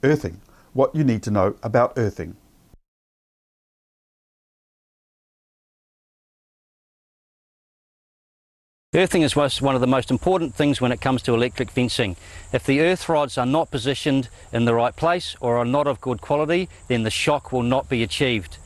Earthing. What you need to know about earthing. Earthing is one of the most important things when it comes to electric fencing. If the earth rods are not positioned in the right place or are not of good quality, then the shock will not be achieved.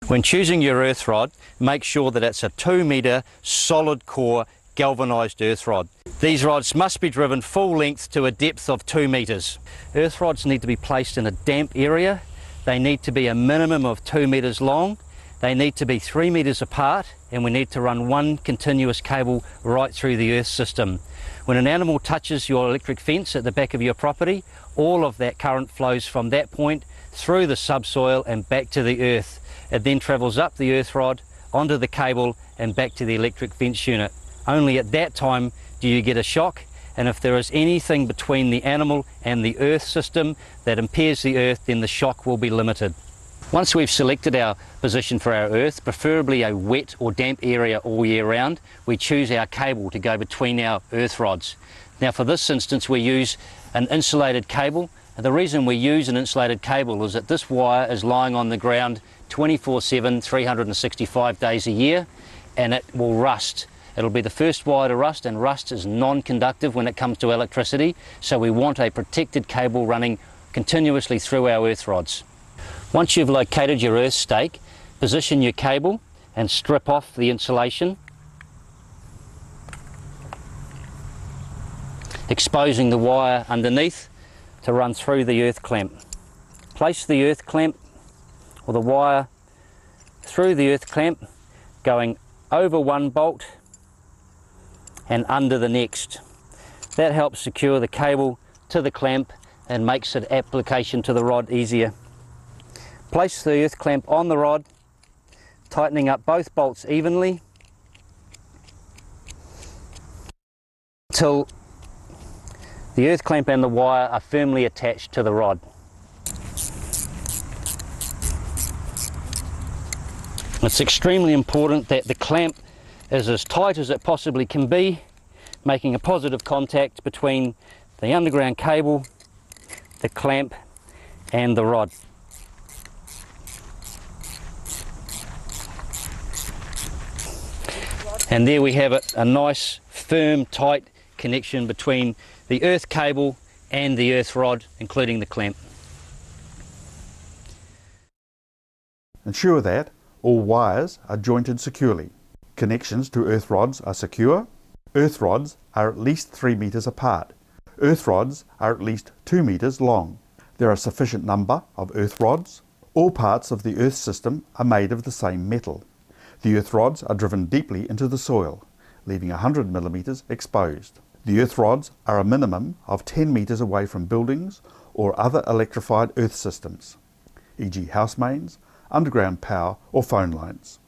When choosing your earth rod, make sure that it's a 2 metre solid core galvanised earth rod. These rods must be driven full length to a depth of 2 metres. Earth rods need to be placed in a damp area. They need to be a minimum of 2 metres long. They need to be 3 metres apart, and we need to run one continuous cable right through the earth system. When an animal touches your electric fence at the back of your property, all of that current flows from that point through the subsoil and back to the earth. It then travels up the earth rod, onto the cable and back to the electric fence unit. Only at that time do you get a shock, and if there is anything between the animal and the earth system that impairs the earth, then the shock will be limited. Once we've selected our position for our earth, preferably a wet or damp area all year round, we choose our cable to go between our earth rods. Now for this instance we use an insulated cable. And the reason we use an insulated cable is that this wire is lying on the ground 24/7, 365 days a year, and it will rust. It'll be the first wire to rust, and rust is non-conductive when it comes to electricity, so we want a protected cable running continuously through our earth rods. Once you've located your earth stake, position your cable and strip off the insulation, exposing the wire underneath to run through the earth clamp. Place the earth clamp or the wire through the earth clamp, going over one bolt and under the next. That helps secure the cable to the clamp and makes it application to the rod easier. Place the earth clamp on the rod, tightening up both bolts evenly until the earth clamp and the wire are firmly attached to the rod. It's extremely important that the clamp is as tight as it possibly can be, making a positive contact between the underground cable, the clamp and the rod. And there we have it, a nice, firm, tight connection between the earth cable and the earth rod, including the clamp. Ensure that all wires are jointed securely. Connections to earth rods are secure. Earth rods are at least 3 metres apart. Earth rods are at least 2 metres long. There are a sufficient number of earth rods. All parts of the earth system are made of the same metal. The earth rods are driven deeply into the soil, leaving 100 millimetres exposed. The earth rods are a minimum of 10 metres away from buildings or other electrified earth systems, e.g. house mains, underground power or phone lines.